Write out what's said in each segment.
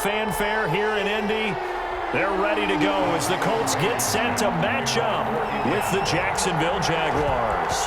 fanfare here in Indy. They're ready to go as the Colts get set to match up with the Jacksonville Jaguars.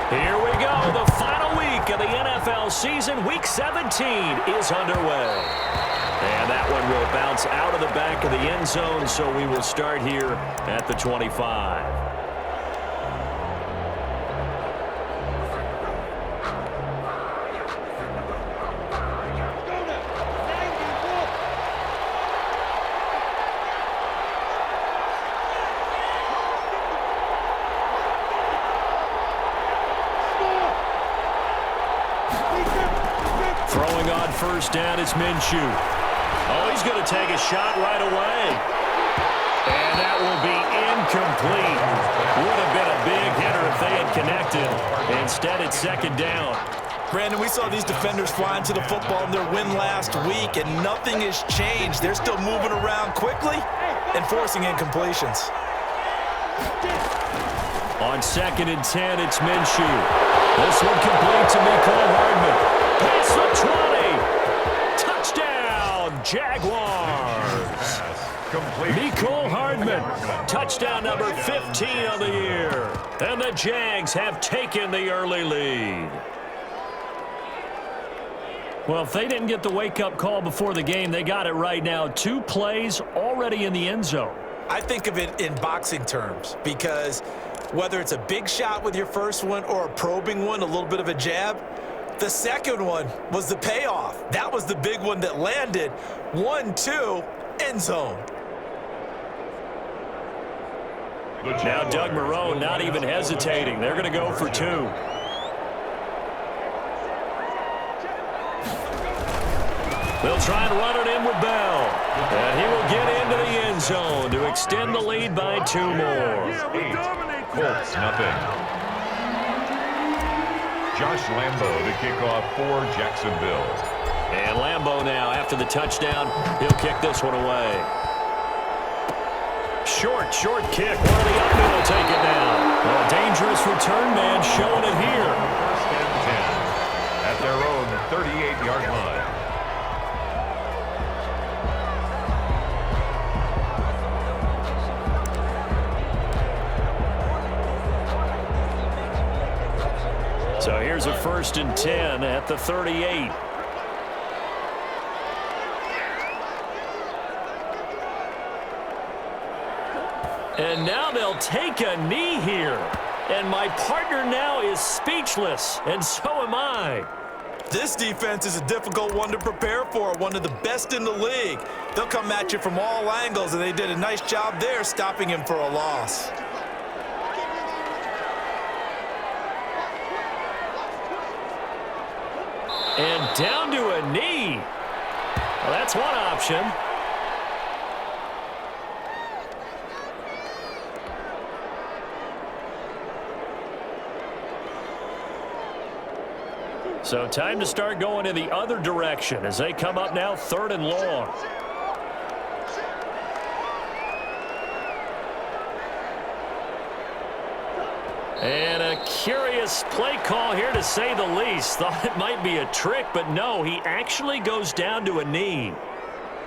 Here we go. The final week of the NFL season. Week 17 is underway. And that one will bounce out of the back of the end zone, so we will start here at the 25. Throwing on first down, it's Minshew. Oh, he's going to take a shot right away. And that will be incomplete. Would have been a big hitter if they had connected. Instead, it's second down. Brandon, we saw these defenders flying to the football in their win last week, and nothing has changed. They're still moving around quickly and forcing incompletions. On 2nd and 10, it's Minshew. This one complete to Mecole Hardman. Past the 20. Touchdown, Jaguars. Mecole Hardman. Touchdown number 15 of the year. And the Jags have taken the early lead. Well, if they didn't get the wake-up call before the game, they got it right now. 2 plays already in the end zone. I think of it in boxing terms because whether it's a big shot with your first one or a probing one, a little bit of a jab, the second one was the payoff. That was the big one that landed. 1-2, end zone. Now Doug Marrone not even hesitating. They're going to go for 2. They'll try and run it in with Bell. And he will get into the end zone to extend the lead by 2 more. 8, Colts, nothing. Josh Lambo to kick off for Jacksonville. And Lambo now, after the touchdown, he'll kick this one away. Short kick. One of the up will take it down. A dangerous return man showing it here. 1st and 10 at their own 38-yard line. So here's a 1st and 10 at the 38. And now they'll take a knee here. And my partner now is speechless, and so am I. This defense is a difficult one to prepare for, one of the best in the league. They'll come at you from all angles, and they did a nice job there stopping him for a loss. And down to a knee. Well, that's one option. So time to start going in the other direction as they come up now 3rd and long. And a curious play call here, to say the least. Thought it might be a trick, but no, he actually goes down to a knee.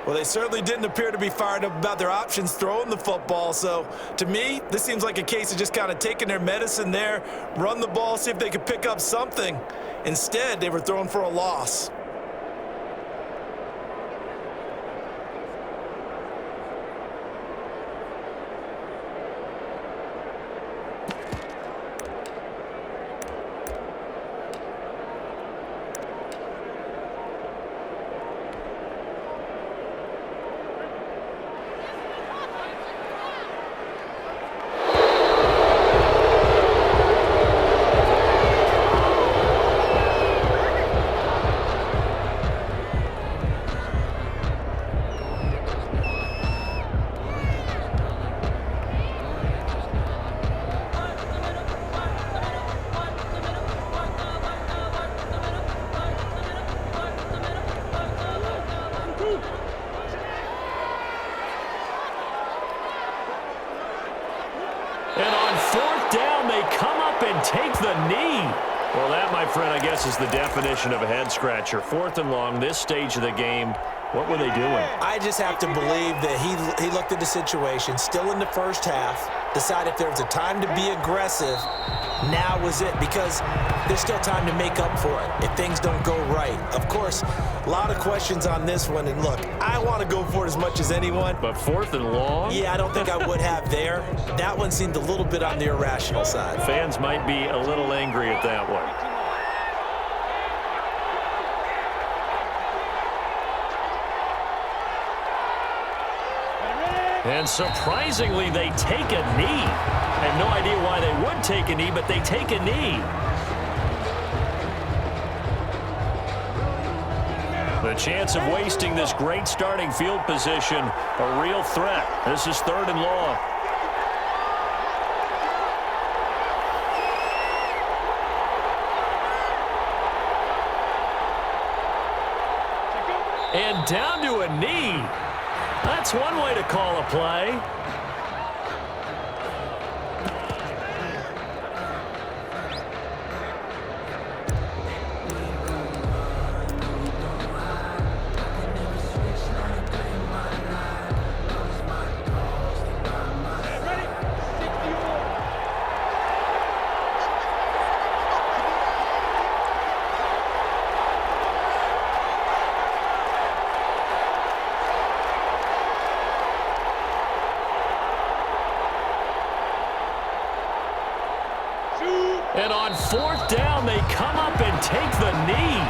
Well, they certainly didn't appear to be fired up about their options throwing the football. So, to me, this seems like a case of just kind of taking their medicine there, run the ball, see if they could pick up something. Instead, they were throwing for a loss. And on 4th down, they come up and take the knee. Well, that, my friend, I guess is the definition of a head-scratcher. 4th and long, this stage of the game, What were they doing? I just have to believe that he looked at the situation, still in the first half, decided if there was a time to be aggressive, now was it, because there's still time to make up for it if things don't go right. Of course, a lot of questions on this one, and look, I want to go for it as much as anyone. But 4th and long? Yeah, I don't think I would have there. That one seemed a little bit on the irrational side. Fans might be a little angry at that one. And surprisingly, they take a knee. I have no idea why they would take a knee, but they take a knee. The chance of wasting this great starting field position, a real threat. This is 3rd and long. And down to a knee. That's one way to call a play. And on 4th down, they come up and take the knee.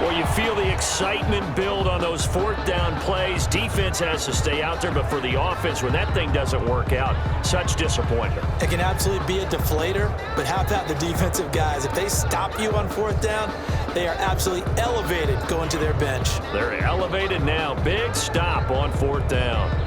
Well, you feel the excitement build on those 4th down plays. Defense has to stay out there, but for the offense, when that thing doesn't work out, such disappointment. It can absolutely be a deflator, but how about the defensive guys? If they stop you on 4th down, they are absolutely elevated going to their bench. They're elevated now. Big stop on 4th down.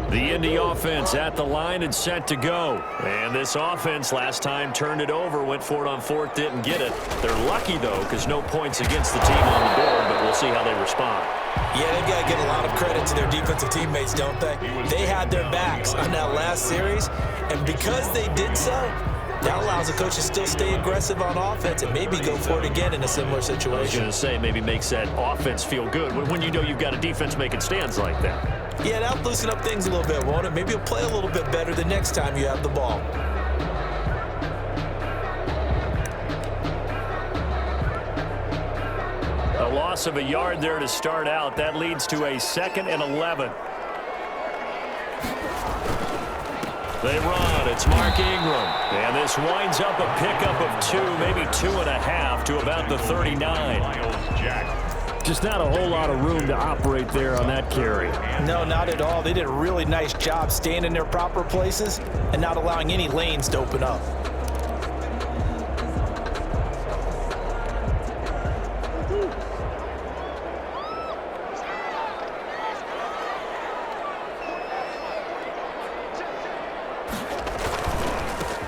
The Indy offense at the line and set to go. And this offense last time turned it over, went for it on 4th, didn't get it. They're lucky, though, because no points against the team on the board, but we'll see how they respond. Yeah, they've got to give a lot of credit to their defensive teammates, don't they? They had their backs on that last series, and because they did so, that allows the coach to still stay aggressive on offense and maybe go for it again in a similar situation. I was going to say, maybe makes that offense feel good when you know you've got a defense making stands like that. Yeah, that'll loosen up things a little bit, won't it? Maybe you'll play a little bit better the next time you have the ball. A loss of a yard there to start out. That leads to a 2nd and 11. They run. It's Mark Ingram. And this winds up a pickup of 2, maybe 2.5 to about the 39. Just not a whole lot of room to operate there on that carry. No, not at all. They did a really nice job staying in their proper places and not allowing any lanes to open up.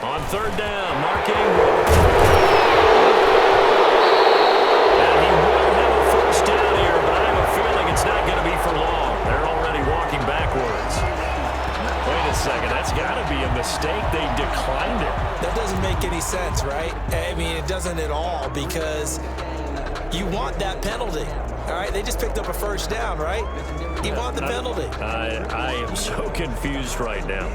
On 3rd down, Mark Ingram. That's got to be a mistake. They declined it. That doesn't make any sense, right? I mean, it doesn't at all, because you want that penalty. All right, they just picked up a 1st down, right? You want the penalty. I am so confused right now.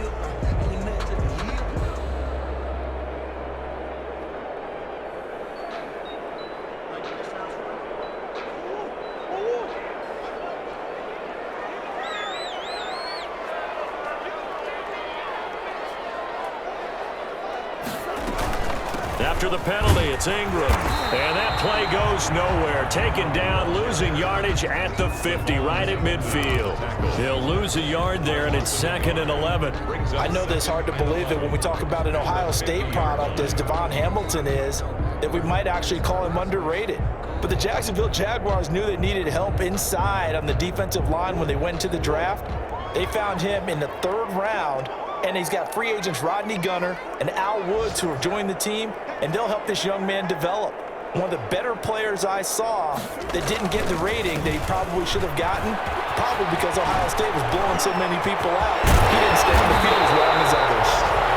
After the penalty, it's Ingram. And that play goes nowhere. Taken down, losing yardage at the 50, right at midfield. He'll lose a yard there, and it's 2nd and 11. I know that it's hard to believe that when we talk about an Ohio State product as Devon Hamilton is, that we might actually call him underrated. But the Jacksonville Jaguars knew they needed help inside on the defensive line when they went to the draft. They found him in the 3rd round, and he's got free agents Rodney Gunner and Al Woods who have joined the team, and they'll help this young man develop. One of the better players I saw that didn't get the rating that he probably should have gotten, probably because Ohio State was blowing so many people out. He didn't stay on the field as long as others.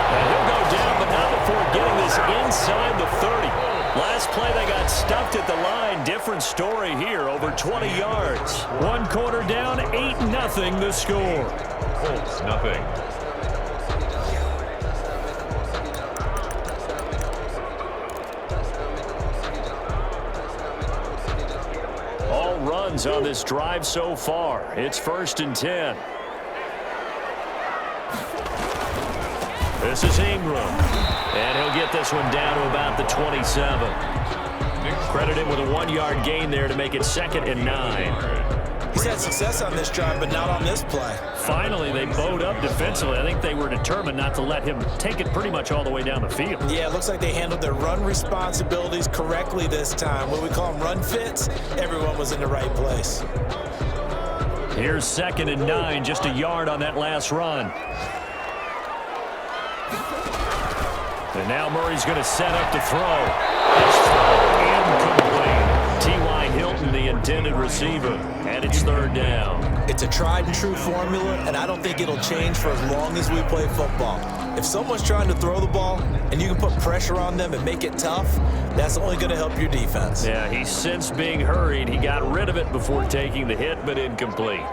And he'll go down, but not before getting this inside the 30. Last play, they got stuffed at the line. Different story here, over 20 yards. One quarter down, 8-0 the score. Colts, nothing. All runs on this drive so far. It's 1st and 10. This is Ingram. And he'll get this one down to about the 27. Credit him with a 1-yard gain there to make it 2nd and 9. He's had success on this drive, but not on this play. Finally, they bowed up defensively. I think they were determined not to let him take it pretty much all the way down the field. Yeah, it looks like they handled their run responsibilities correctly this time. What we call them run fits, everyone was in the right place. Here's 2nd and 9, just a yard on that last run. And now Murray's going to set up to throw. His throw incomplete. T.Y. Hilton, the intended receiver, and it's 3rd down. It's a tried and true formula, and I don't think it'll change for as long as we play football. If someone's trying to throw the ball and you can put pressure on them and make it tough, that's only going to help your defense. Yeah, he's since being hurried. He got rid of it before taking the hit, but incomplete.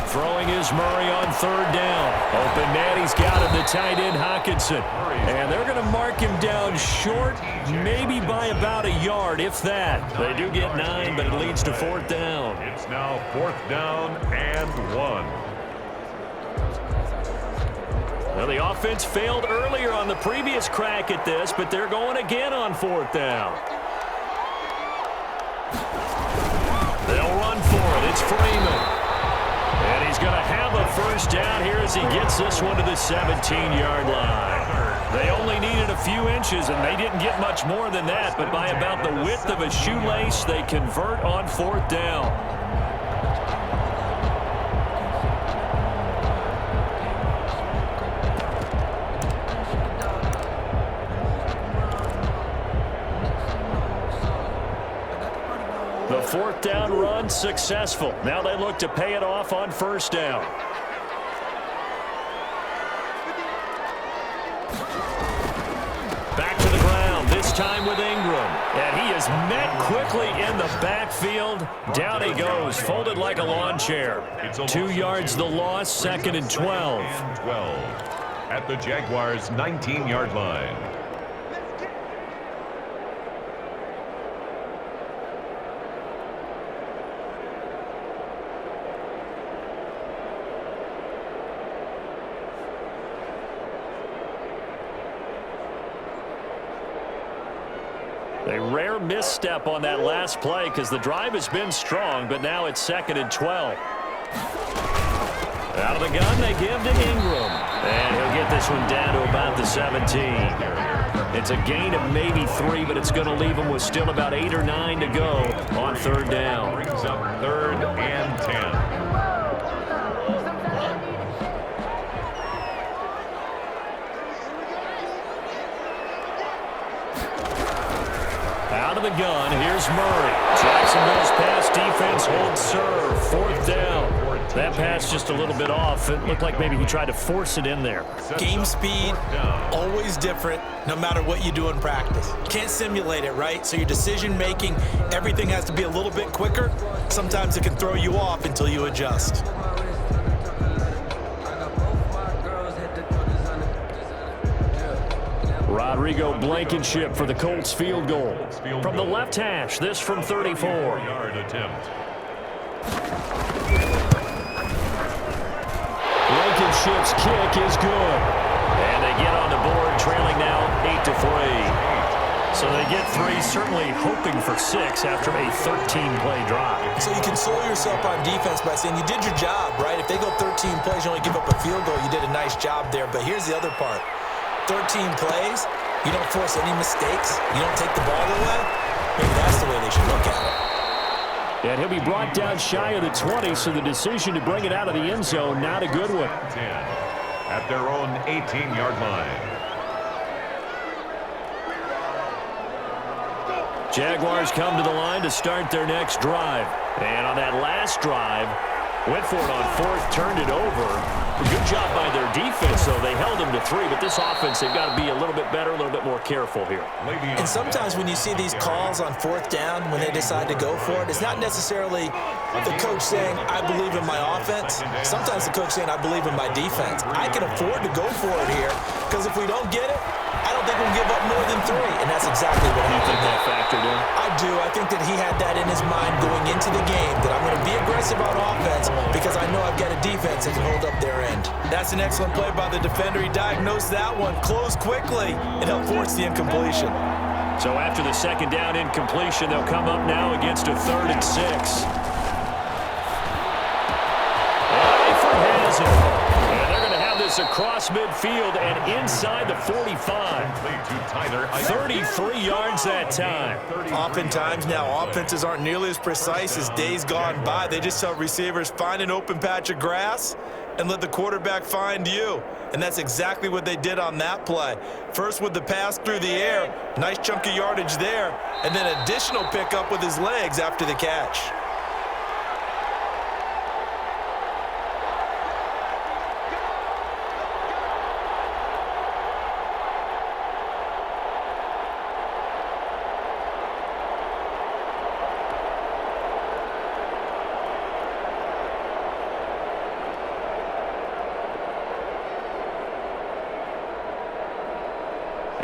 Throwing is Murray on 3rd down. Open man, he's got him, the tight end Hockenson. And they're going to mark him down short, maybe by about a yard, if that. They do get 9, but it leads to 4th down. It's now 4th down and 1. Well, the offense failed earlier on the previous crack at this, but they're going again on 4th down. They'll run for it. It's Freeman. And he's going to have a 1st down here as he gets this one to the 17-yard line. They only needed a few inches, and they didn't get much more than that, but by about the width of a shoelace, they convert on 4th down. The 4th down run successful. Now they look to pay it off on 1st down. Back to the ground, this time with Ingram. And he is met quickly in the backfield. Down he goes, folded like a lawn chair. 2 yards the loss, 2nd and 12. At the Jaguars' 19-yard line. A rare misstep on that last play because the drive has been strong, but now it's 2nd and 12. Out of the gun, they give to Ingram. And he'll get this one down to about the 17. It's a gain of maybe 3, but it's going to leave him with still about 8 or 9 to go on 3rd down. Brings up 3rd and 10. Out of the gun, here's Murray. Jacksonville's pass defense holds serve. 4th down. That pass just a little bit off. It looked like maybe he tried to force it in there. Game speed, always different, no matter what you do in practice. Can't simulate it, right? So your decision-making, everything has to be a little bit quicker. Sometimes it can throw you off until you adjust. Rodrigo Blankenship for the Colts field goal. From the left hash, this from 34. 4-yard attempt. Blankenship's kick is good. And they get on the board, trailing now 8-3. So they get 3, certainly hoping for 6 after a 13-play drive. So you console yourself on defense by saying you did your job, right? If they go 13 plays, you only give up a field goal, you did a nice job there. But here's the other part. 13 plays, you don't force any mistakes, you don't take the ball away. Maybe that's the way they should look at it. And he'll be brought down shy of the 20, so the decision to bring it out of the end zone, not a good one. 10 at their own 18-yard line. Jaguars come to the line to start their next drive. And on that last drive, Went for it on fourth, turned it over. Good job by their defense, though. They held them to 3, but this offense, they've got to be a little bit better, a little bit more careful here. And sometimes when you see these calls on fourth down, when they decide to go for it, it's not necessarily the coach saying, I believe in my offense. Sometimes the coach saying, I believe in my defense. I can afford to go for it here, because if we don't get it, I don't think we'll give up more than 3, and that's exactly what happened. You think that factored in? I do. I think that he had that in his mind going into the game, that I'm going to be aggressive on offense because I know I've got a defense that can hold up their end. That's an excellent play by the defender. He diagnosed that one, closed quickly, and helped force the incompletion. So after the second down incompletion, they'll come up now against a 3rd and 6. Eifert has it. And they're going to have this across midfield and inside the 45. 33 yards that time. Oftentimes now, offenses aren't nearly as precise as days gone by. They just tell receivers, find an open patch of grass and let the quarterback find you. And that's exactly what they did on that play. First with the pass through the air, nice chunk of yardage there, and then additional pickup with his legs after the catch.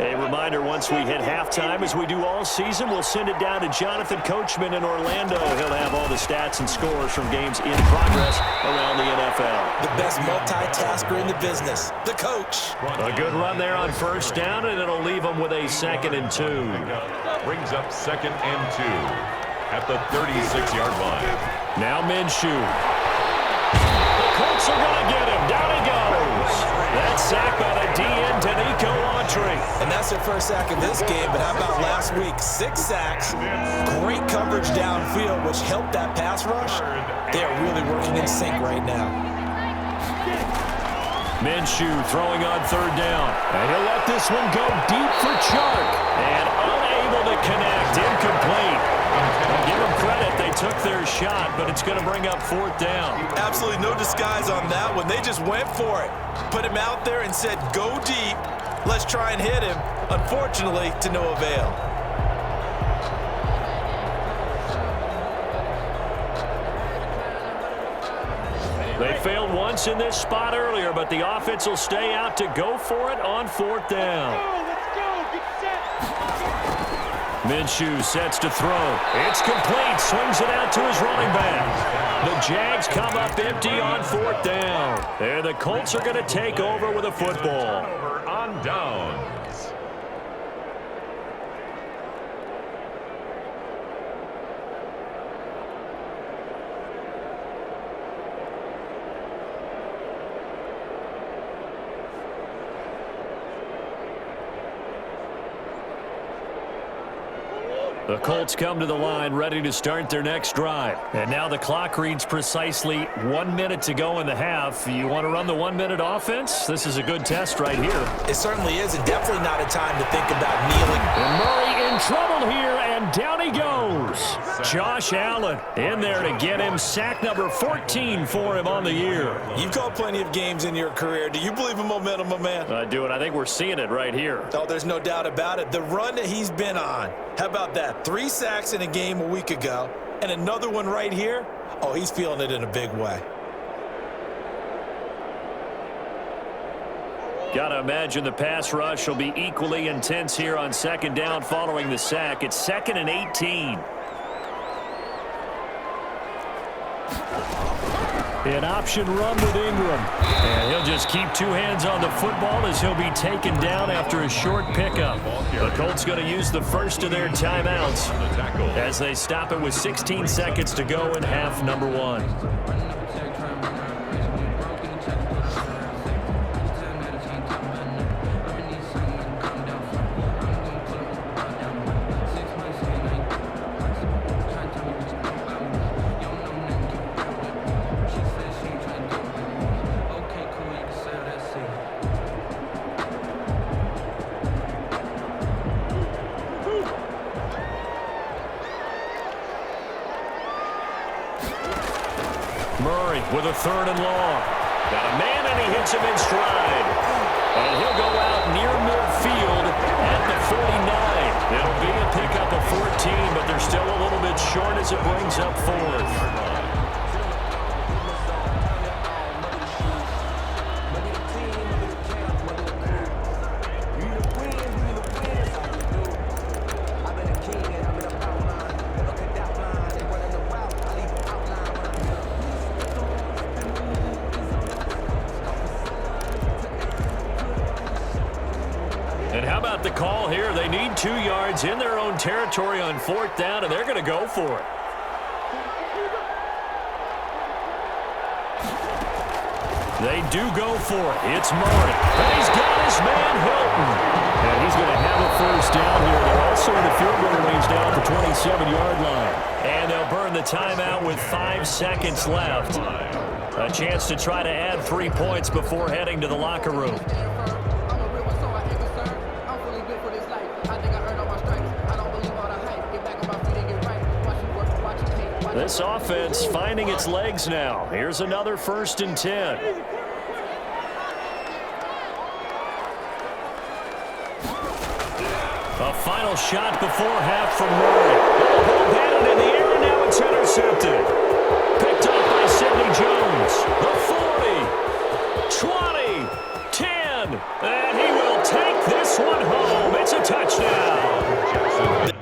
A reminder, once we hit halftime, as we do all season, we'll send it down to Jonathan Coachman in Orlando. He'll have all the stats and scores from games in progress around the NFL. The best multitasker in the business, the coach. A good run there on first down, and it'll leave them with a 2nd and 2. Brings up 2nd and 2 at the 36-yard line. Now Minshew. The Colts are going to get him. Down he goes. That's sacked by the DN, Danico Autry. And that's their first sack of this game, but how about last week? 6 sacks, great coverage downfield, which helped that pass rush. They are really working in sync right now. Minshew throwing on 3rd down. And he'll let this one go deep for Chark. And unable to connect, incomplete. Give them credit, they took their shot, but it's going to bring up 4th down. Absolutely no disguise on that one. They just went for it. Put him out there and said, go deep. Let's try and hit him. Unfortunately, to no avail. They failed once in this spot earlier, but the offense will stay out to go for it on 4th down. Minshew sets to throw. It's complete. Swings it out to his running back. The Jags come up empty on 4th down. And the Colts are going to take over with a football. On downs. The Colts come to the line ready to start their next drive. And now the clock reads precisely 1 minute to go in the half. You want to run the 1-minute offense? This is a good test right here. It certainly is, and definitely not a time to think about kneeling. And Murray in trouble here, and down he goes. Josh Allen in there to get him. Sack number 14 for him on the year. You've called plenty of games in your career. Do you believe in momentum, my man? I do, and I think we're seeing it right here. Oh, there's no doubt about it. The run that he's been on. How about that? 3 sacks in a game a week ago, and another one right here. Oh, he's feeling it in a big way. Got to imagine the pass rush will be equally intense here on 2nd down following the sack. It's 2nd and 18. An option run with Ingram. And he'll just keep 2 hands on the football as he'll be taken down after a short pickup. The Colts going to use the first of their timeouts as they stop it with 16 seconds to go in half number 1. Murray with a 3rd and long. Got a man, and he hits him in stride. And he'll go out near midfield at the 49. It'll be a pickup of 14, but they're still a little bit short as it brings up 4th. And how about the call here? They need 2 yards in their own territory on 4th down, and they're going to go for it. They do go for it. It's Murray. And he's got his man Hilton. And he's going to have a 1st down here. They're also in the field goal range down at the 27-yard line. And they'll burn the timeout with 5 seconds left. A chance to try to add 3 points before heading to the locker room. This offense finding its legs now. Here's another 1st and 10. A final shot before half from Murray. Ball batted in the air, and now it's intercepted. Picked up by Sidney Jones. The 40, 20, 10, and he will take this one home. It's a touchdown.